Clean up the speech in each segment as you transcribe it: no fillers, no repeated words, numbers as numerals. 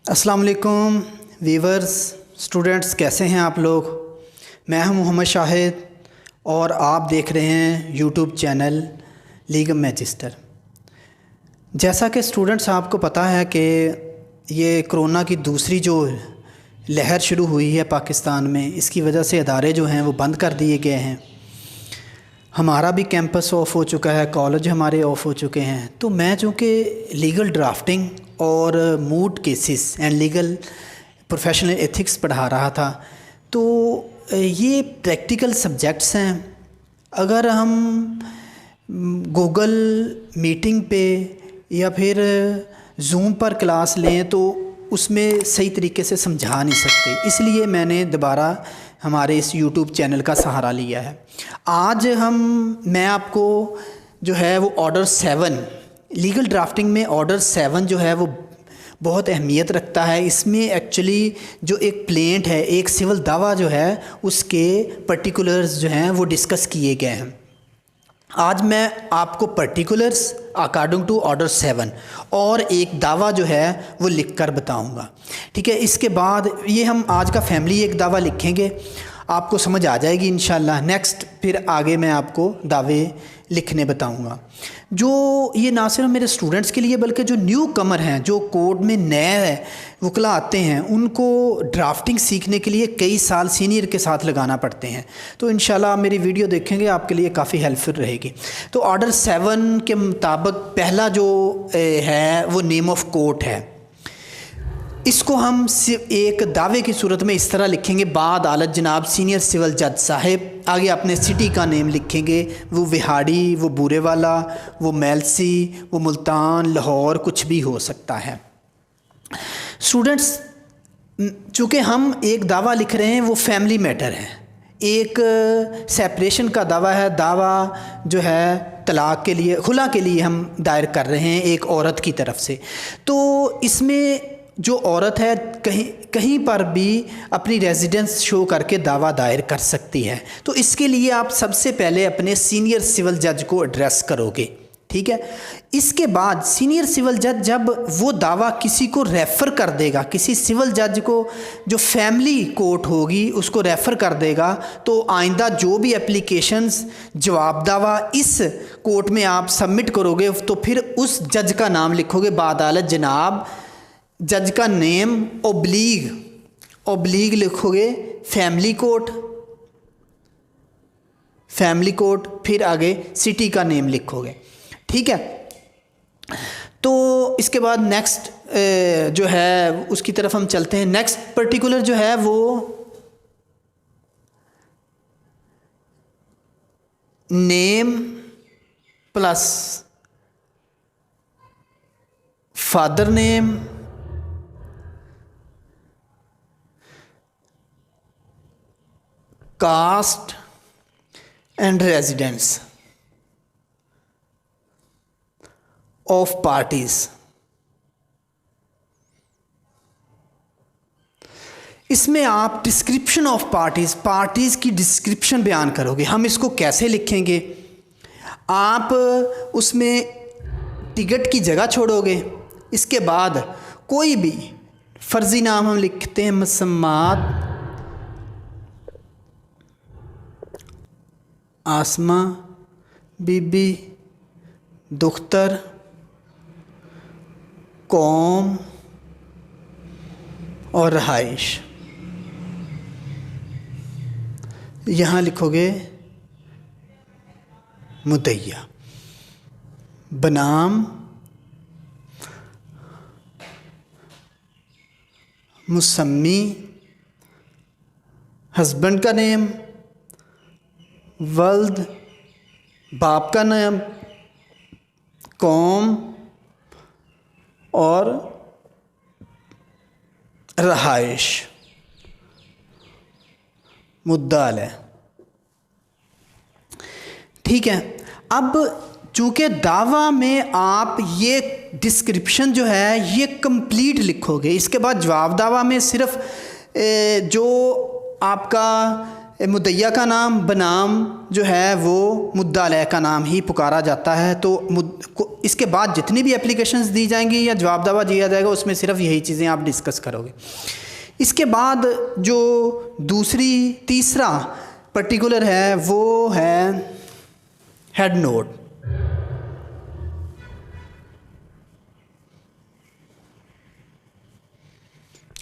अस्सलाम वालेकुम viewers students, कैसे हैं आप लोग। मैं हूं मोहम्मद शाहिद और आप देख रहे हैं यूट्यूब चैनल लीगल मैजिस्टर। जैसा कि स्टूडेंट्स आपको पता है कि ये कोरोना की दूसरी जो लहर शुरू हुई है पाकिस्तान में, इसकी वजह से इदारे जो हैं वो बंद कर दिए गए हैं। हमारा भी कैंपस ऑफ हो चुका है, कॉलेज हमारे ऑफ हो चुके हैं। तो मैं चूँकि लीगल ड्राफ्टिंग और mood cases and legal professional ethics पढ़ा रहा था, तो ये प्रैक्टिकल सब्जेक्ट्स हैं। अगर हम गूगल मीटिंग पे या फिर जूम पर क्लास लें तो उसमें सही तरीके से समझा नहीं सकते, इसलिए मैंने दोबारा हमारे इस यूट्यूब चैनल का सहारा लिया है। आज मैं आपको जो है वो ऑर्डर 7 लीगल ड्राफ्टिंग में ऑर्डर 7 जो है वो बहुत अहमियत रखता है। इसमें एक्चुअली जो एक प्लेंट है, एक सिविल दावा जो है, उसके पर्टिकुलर्स जो हैं वो डिस्कस किए गए हैं। आज मैं आपको पर्टिकुलर्स अकॉर्डिंग टू ऑर्डर 7 और एक दावा जो है वो लिखकर बताऊंगा, ठीक है। इसके बाद ये हम आज का फैमिली एक दावा लिखेंगे, आपको समझ आ जाएगी इंशाल्लाह। नेक्स्ट फिर आगे मैं आपको दावे लिखने बताऊंगा। जो ये ना सिर्फ मेरे स्टूडेंट्स के लिए बल्कि जो न्यू कमर हैं, जो कोड में नए वकला आते हैं, उनको ड्राफ्टिंग सीखने के लिए कई साल सीनियर के साथ लगाना पड़ते हैं। तो इंशाल्लाह मेरी वीडियो देखेंगे, आपके लिए काफ़ी हेल्पफुल रहेगी। तो ऑर्डर 7 के मुताबिक पहला जो है वो नेम ऑफ कोर्ट है। इसको हम सिर्फ एक दावे की सूरत में इस तरह लिखेंगे, बाद आलत जनाब सीनियर सिविल जज साहिब। आगे अपने सिटी का नेम लिखेंगे, वो विहाड़ी, वो बूरेवाला, वो मेलसी, वो मुल्तान, लाहौर, कुछ भी हो सकता है। स्टूडेंट्स, चूँकि हम एक दावा लिख रहे हैं वो फैमिली मैटर है, एक सेपरेशन का दावा है। दावा जो है तलाक के लिए, खुला के लिए हम दायर कर रहे हैं एक औरत की तरफ से। तो इसमें जो औरत है कहीं पर भी अपनी रेजिडेंस शो करके दावा दायर कर सकती है। तो इसके लिए आप सबसे पहले अपने सीनियर सिविल जज को एड्रेस करोगे, ठीक है। इसके बाद सीनियर सिविल जज जब वो दावा किसी को रेफ़र कर देगा, किसी सिविल जज को जो फैमिली कोर्ट होगी उसको रेफ़र कर देगा, तो आइंदा जो भी एप्लीकेशंस जवाब दावा इस कोर्ट में आप सबमिट करोगे तो फिर उस जज का नाम लिखोगे, बादालत जनाब, जज का नेम ओब्लीग लिखोगे फैमिली कोर्ट, फिर आगे सिटी का नेम लिखोगे, ठीक है। तो इसके बाद नेक्स्ट जो है उसकी तरफ हम चलते हैं। नेक्स्ट पर्टिकुलर जो है वो name plus father name caste and residence of parties. इसमें आप डिस्क्रिप्शन ऑफ पार्टीज की डिस्क्रिप्शन बयान करोगे। हम इसको कैसे लिखेंगे, आप उसमें टिकट की जगह छोड़ोगे। इसके बाद कोई भी फर्जी नाम हम लिखते हैं, मसम्मात आसमा बीबी, दुख्तर, कौम और रहाइश। यहाँ लिखोगे मुद्दइया, बनाम मुसम्मी, हस्बैंड का नेम, वल्द बाप का नाम, कौम और रहाइश मुद्दा अलैह, ठीक है। अब चूँकि दावा में आप ये डिस्क्रिप्शन जो है ये कंप्लीट लिखोगे, इसके बाद जवाब दावा में सिर्फ जो आपका मुद्दइया का नाम बनाम जो है वो मुद्दा अलैह का नाम ही पुकारा जाता है। तो इसके बाद जितनी भी एप्लीकेशंस दी जाएंगी या जवाब दावा दिया जाएगा उसमें सिर्फ यही चीज़ें आप डिस्कस करोगे। इसके बाद जो तीसरा पर्टिकुलर है वो है हेड नोड।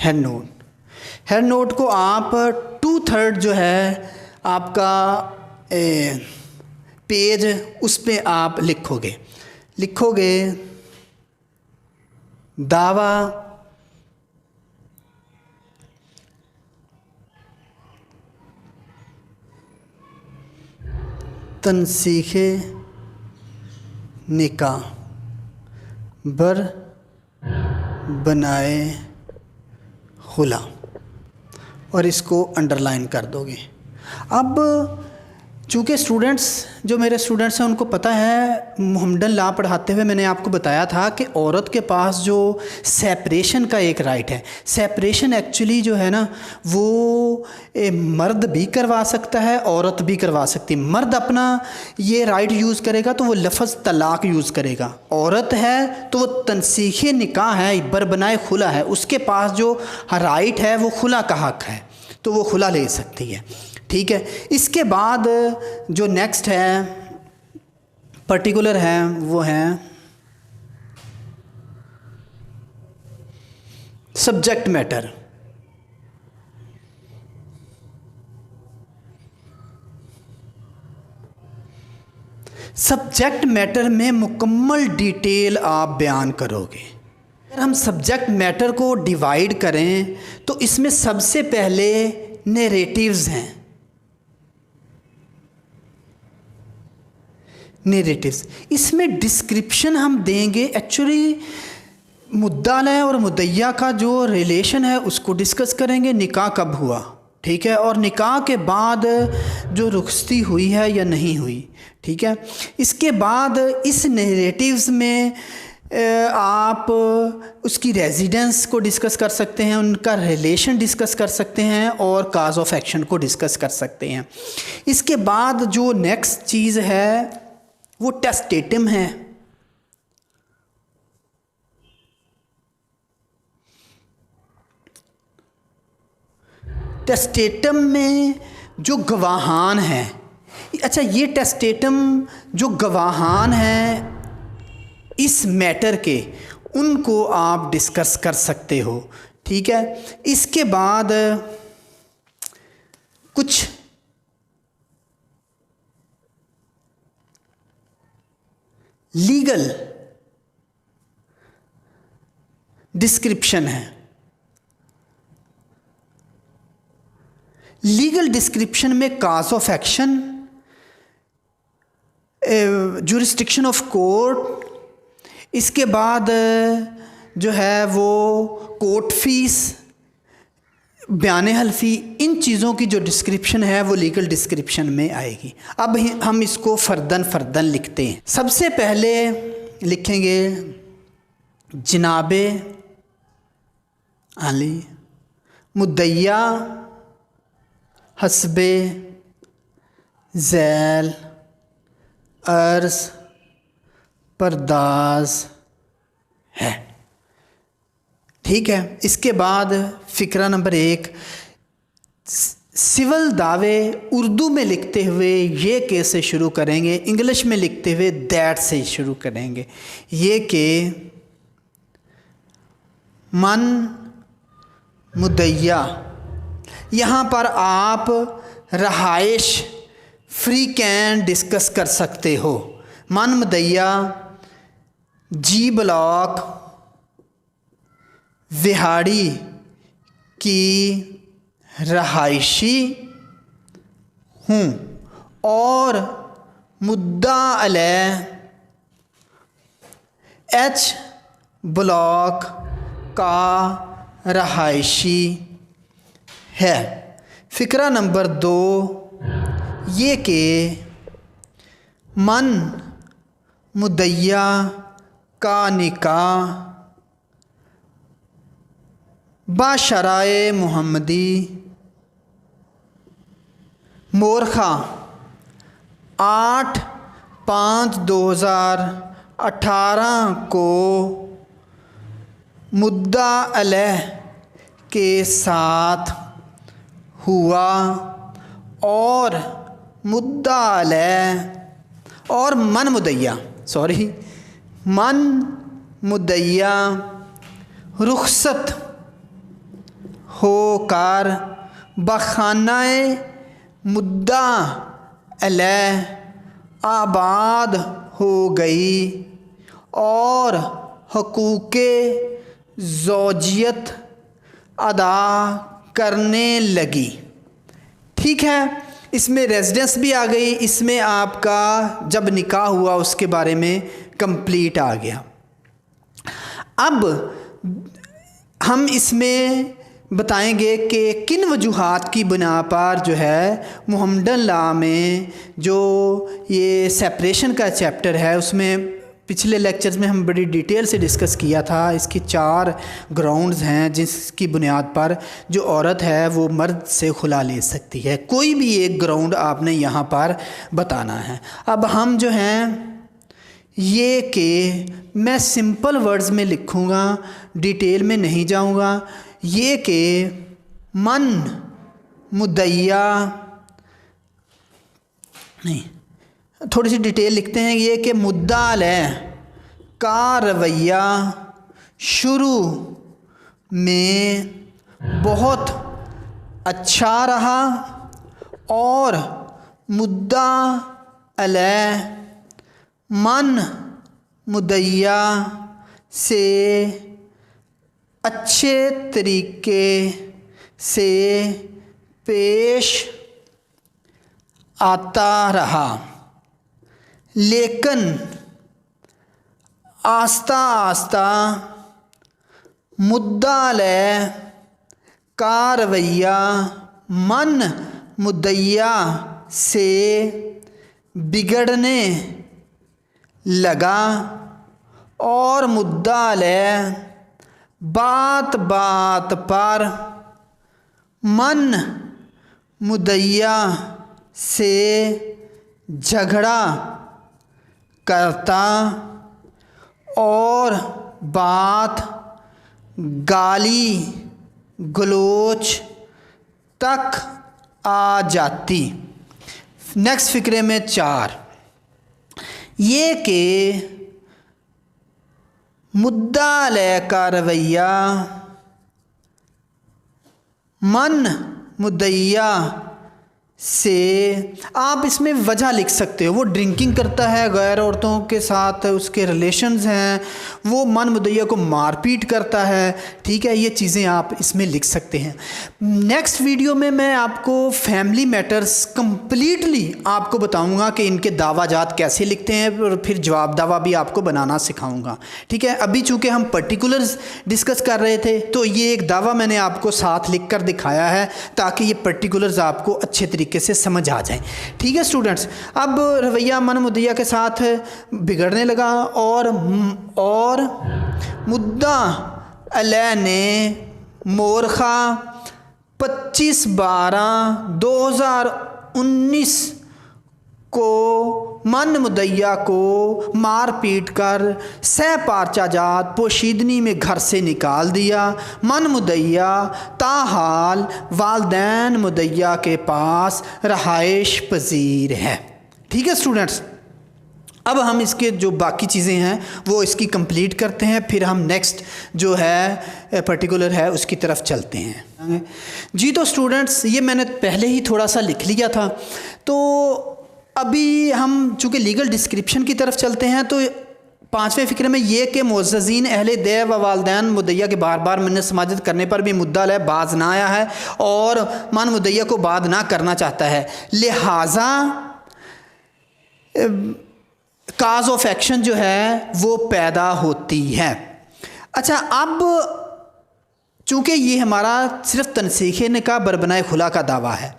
हेड नोड को आप 2/3 जो है आपका पेज उस पे आप लिखोगे दावा तनसीखे निकाह बर बनाए खुला और इसको अंडरलाइन कर दोगे। अब चूँकि जो मेरे स्टूडेंट्स हैं उनको पता है, मुहम्मदन लॉ पढ़ाते हुए मैंने आपको बताया था कि औरत के पास जो सेपरेशन का एक राइट है। सेपरेशन एक्चुअली जो है ना वो मर्द भी करवा सकता है, औरत भी करवा सकती है। मर्द अपना ये राइट यूज़ करेगा तो वो लफ्ज़ तलाक यूज़ करेगा। औरत है तो वो तनसीखे निकाह है, बरबनाए खुला है, उसके पास जो राइट है वो खुला का हक़ है, तो वो खुला ले सकती है। ठीक है। इसके बाद जो नेक्स्ट है पर्टिकुलर है वो है सब्जेक्ट मैटर। सब्जेक्ट मैटर में मुकम्मल डिटेल आप बयान करोगे। अगर हम सब्जेक्ट मैटर को डिवाइड करें तो इसमें सबसे पहले नैरेटिव्स हैं। इसमें डिस्क्रिप्शन हम देंगे। एक्चुअली मुद्दा अलैह और मुद्दइया का जो रिलेशन है उसको डिस्कस करेंगे, निकाह कब हुआ, ठीक है, और निकाह के बाद जो रुखसती हुई है या नहीं हुई, ठीक है। इसके बाद इस नैरेटिव्स में आप उसकी रेजिडेंस को डिस्कस कर सकते हैं, उनका रिलेशन डिस्कस कर सकते हैं और काज ऑफ एक्शन को डिस्कस कर सकते हैं। इसके बाद जो नेक्स्ट चीज़ है वो टेस्टेटम है। टेस्टेटम में जो गवाहान हैं, अच्छा ये टेस्टेटम जो गवाहान हैं इस मैटर के, उनको आप डिस्कस कर सकते हो, ठीक है। इसके बाद कुछ लीगल डिस्क्रिप्शन है। लीगल डिस्क्रिप्शन में cause of action, jurisdiction of court, इसके बाद जो है वो कोर्ट फीस, बयान हल्फी, इन चीज़ों की जो डिस्क्रिप्शन है वो लीगल डिस्क्रिप्शन में आएगी। अब हम इसको फ़र्दन लिखते हैं। सबसे पहले लिखेंगे जनाबे अली मुद्दइया हस्बे ज़ैल अर्ज़ परदाज है, ठीक है। इसके बाद फ़िक्रा नंबर 1, सिविल दावे उर्दू में लिखते हुए ये के से शुरू करेंगे, इंग्लिश में लिखते हुए दैट से शुरू करेंगे। ये के मन मुद्दइया, यहाँ पर आप रहाइश फ्री कैन डिस्कस कर सकते हो। मन मुद्दइया जी ब्लॉक विहाड़ी की रहायशी हूँ और मुद्दा अलैह एच ब्लॉक का रहायशी है। फ़िक्रा नंबर 2 ये कि मन मुद्दइया का निकाह बाशराए मुहम्मदी मोरखा 8/5/2018 को मुद्दा अलैह के साथ हुआ और मुद्दा अलैह और मन मुद्दइया रुखसत होकर बखानाए मुद्दा अलैह आबाद हो गई और हकूक़े ज़ौजियत अदा करने लगी। ठीक है, इसमें रेजिडेंस भी आ गई, इसमें आपका जब निकाह हुआ उसके बारे में कंप्लीट आ गया। अब हम इसमें बताएंगे कि किन वजूहात की बिना पर जो है मुहम्मदन लॉ में जो ये सेपरेशन का चैप्टर है उसमें पिछले लेक्चर्स में हम बड़ी डिटेल से डिस्कस किया था। इसकी 4 ग्राउंड्स हैं जिसकी बुनियाद पर जो औरत है वो मर्द से खुला ले सकती है। कोई भी एक ग्राउंड आपने यहाँ पर बताना है। अब हम जो हैं ये कि मैं सिंपल वर्ड्स में लिखूँगा, डिटेल में नहीं जाऊँगा। ये कि मन मुद्दइया नहीं, थोड़ी सी डिटेल लिखते हैं। ये कि मुद्दा अलैह का रवैया शुरू में बहुत अच्छा रहा और मुद्दा अलैह मन मुद्दइया से अच्छे तरीके से पेश आता रहा, लेकिन आस्ता आस्ता मुद्दा अलैह का रवैया मन मुद्दइया से बिगड़ने लगा और मुद्दा अलैह बात बात पर मन मुद्दइया से झगड़ा करता और बात गाली गलोच तक आ जाती। नेक्स्ट फिक्रे में 4 ये कि मुद्दा अलैह का रवैया मन मुद्दइया से, आप इसमें वजह लिख सकते हो। वो ड्रिंकिंग करता है, गैर औरतों के साथ उसके रिलेशंस हैं, वो मन मुद्दइया को मारपीट करता है। ठीक है, ये चीज़ें आप इसमें लिख सकते हैं। नेक्स्ट वीडियो में मैं आपको फैमिली मैटर्स कंप्लीटली आपको बताऊंगा कि इनके दावाजात कैसे लिखते हैं और फिर जवाब दावा भी आपको बनाना सिखाऊंगा। ठीक है, अभी चूँकि हम पर्टिकुलर्स डिस्कस कर रहे थे तो ये एक दावा मैंने आपको साथ लिख कर दिखाया है ताकि ये पर्टिकुलर्स आपको अच्छे तरीके से समझ आ जाए। ठीक है स्टूडेंट्स, अब रवैया मन मुद्दइया के साथ बिगड़ने लगा और मुद्दा अलैह ने मोरखा 25/12/2019 को मन मुद्दइया को मार पीट कर सह पारचाजात पोशीदनी में घर से निकाल दिया। मन मुद्दइया ताहाल वालदैन मुद्दइया के पास रहाइश पजीर है। ठीक है स्टूडेंट्स, अब हम इसके जो बाकी चीज़ें हैं वो इसकी कंप्लीट करते हैं, फिर हम नेक्स्ट जो है पर्टिकुलर है उसकी तरफ चलते हैं। जी तो स्टूडेंट्स, ये मैंने पहले ही थोड़ा सा लिख लिया था, तो अभी हम चूँकि लीगल डिस्क्रिप्शन की तरफ चलते हैं। तो 5वें फ़िक्रे में ये कि मुअज़्ज़ज़ीन अहले दे व वालदैन मुद्दइया के बार बार मिन्नत समाजत करने पर भी मुद्दा अलैह बाज ना आया है और मन मुद्दइया को बात ना करना चाहता है, लिहाजा काज ऑफ एक्शन जो है वो पैदा होती है। अच्छा, अब चूँकि ये हमारा सिर्फ तनसीख़ निकाह बरबनाए खुला का दावा है,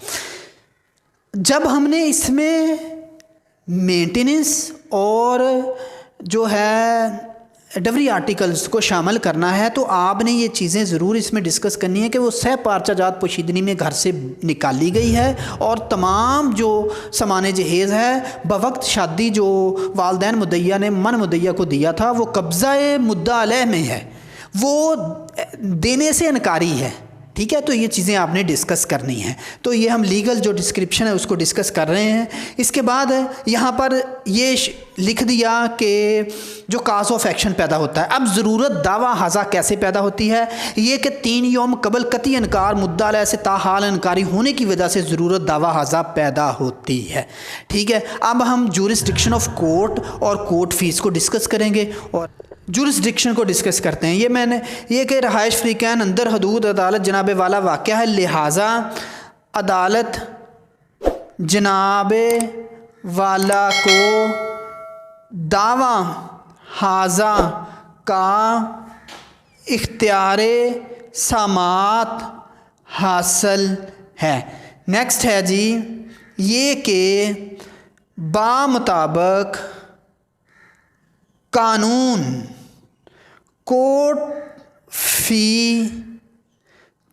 जब हमने इसमें मेंटेनेंस और जो है डवरी आर्टिकल्स को शामिल करना है तो आपने ये चीज़ें ज़रूर इसमें डिस्कस करनी है कि वो सह पार्चाजात पोशीदनी में घर से निकाली गई है और तमाम जो सामान जहेज़ है बवक्त शादी जो वालदैन मुद्दइया ने मन मुद्दइया को दिया था वो कब्ज़ा मुद्दा अलैह में है, वो देने से इनकारी है। ठीक है, तो ये चीज़ें आपने डिस्कस करनी है। तो ये हम लीगल जो डिस्क्रिप्शन है उसको डिस्कस कर रहे हैं। इसके बाद यहाँ पर ये लिख दिया कि जो काज ऑफ एक्शन पैदा होता है। अब ज़रूरत दावा हाजा कैसे पैदा होती है, ये कि 3 यौम कबल कती इनकार मुद्दा अलैह से ताहाल इनकारी होने की वजह से ज़रूरत दावा हाजा पैदा होती है। ठीक है, अब हम जुरिस्डिक्शन ऑफ कोर्ट और कोर्ट फ़ीस को डिस्कस करेंगे और जुरिस्डिक्शन को डिस्कस करते हैं। ये कि रहाइश फ़रीक़ैन अंदर हदूद अदालत जनाब वाला वाक़या है, लिहाजा अदालत जनाब वाला को दावा हाजा का इख्तियारे समात हासिल है। नेक्स्ट है जी ये कि बामुताबिक कानून कोर्ट फ़ी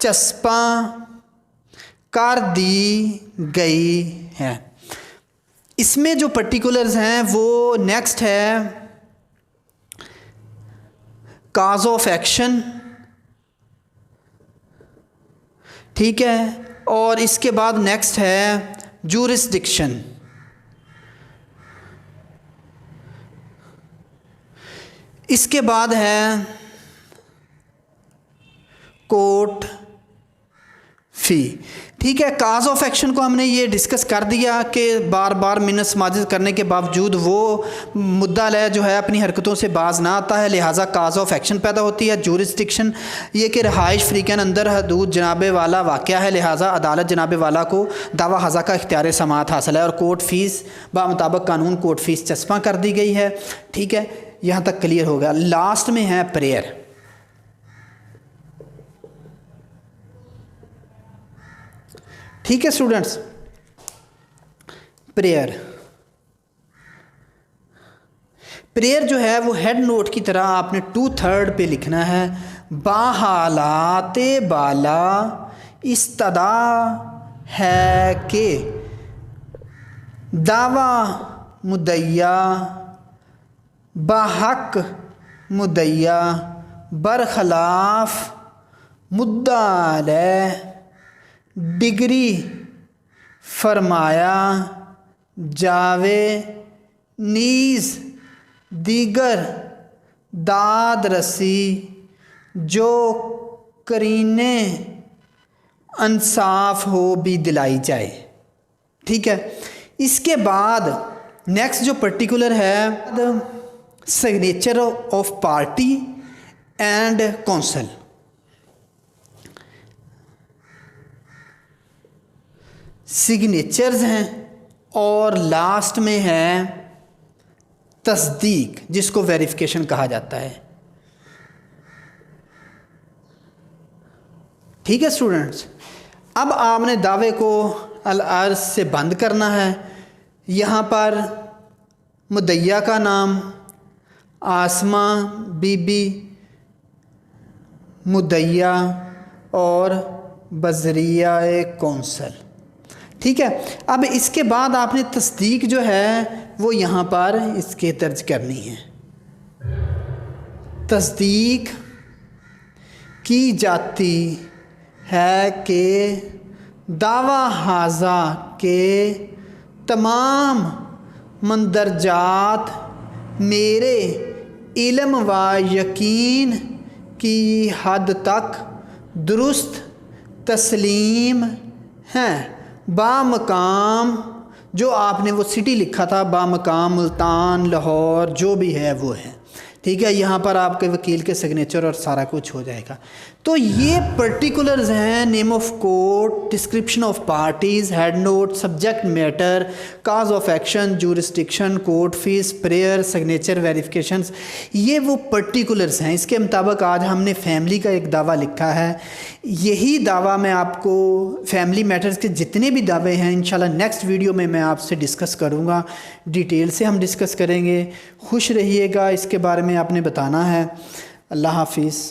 चस्पा कर दी गई है। इसमें जो पर्टिकुलर्स हैं वो नेक्स्ट है काज ऑफ एक्शन, ठीक है, और इसके बाद नेक्स्ट है जुरिस्डिक्शन। इसके बाद है कोर्ट फ़ी। ठीक है, काज ऑफ एक्शन को हमने ये डिस्कस कर दिया कि बार बार मिन्नत समाजिद करने के बावजूद वो मुद्दा अलैह जो है अपनी हरकतों से बाज ना आता है, लिहाजा काज ऑफ एक्शन पैदा होती है। जुरिस्डिक्शन ये कि रहाइश फ़रीक़ैन अंदर हदूद जनाब वाला वाक़या है, लिहाजा अदालत जनाब वाला को दावा हाजा का इख्तियार समात हासिल है। और कोर्ट फ़ीस बामुताबिक कानून कोर्ट फ़ीस चस्पा कर दी गई है। ठीक है, यहाँ तक क्लियर हो गया। लास्ट में है प्रेयर। ठीक है स्टूडेंट्स, प्रेयर जो है वो हेड नोट की तरह आपने 2/3 पे लिखना है। बाहालाते बाला इस्तदा है कि दावा मुद्दइया बहक मुद्दइया बरखलाफ मुद्दा अलैह डिग्री फरमाया जावे नीज़ दीगर दाद रसी जो करीने इंसाफ हो भी दिलाई जाए। ठीक है, इसके बाद नेक्स्ट जो पर्टिकुलर है signature of party and counsel. Signatures हैं और लास्ट में है तस्दीक, जिसको वेरिफिकेशन कहा जाता है। ठीक है स्टूडेंट्स, अब आपने दावे को अल-अर्ज़ से बंद करना है। यहाँ पर मुद्दइया का नाम आसमा बीबी मुद्दइया और बजरिया कौंसल। ठीक है, अब इसके बाद आपने तस्दीक जो है वो यहाँ पर इसके दर्ज करनी है। तस्दीक की जाती है कि दावा हाजा के तमाम मंदरजात मेरे इल्म व यकीन की हद तक दुरुस्त तस्लीम हैं। बामकाम जो आपने वो सिटी लिखा था, बामकाम मुल्तान लाहौर जो भी है वो है। ठीक है, यहाँ पर आपके वकील के सिग्नेचर और सारा कुछ हो जाएगा। तो ये पर्टिकुलर्स हैं name of court, description of parties, head note, subject matter, cause of action, jurisdiction, court fees, prayer, signature, verifications. ये वो पर्टिकुलर्स हैं। इसके मुताबिक आज हमने फैमिली का एक दावा लिखा है। यही दावा मैं आपको फैमिली मैटर्स के जितने भी दावे हैं इंशाल्लाह नेक्स्ट वीडियो में मैं आपसे डिस्कस करूँगा। डिटेल से हम डिस्कस करेंगे। खुश रहिएगा। इसके बारे में में आपने बताना है। अल्लाह हाफिज़।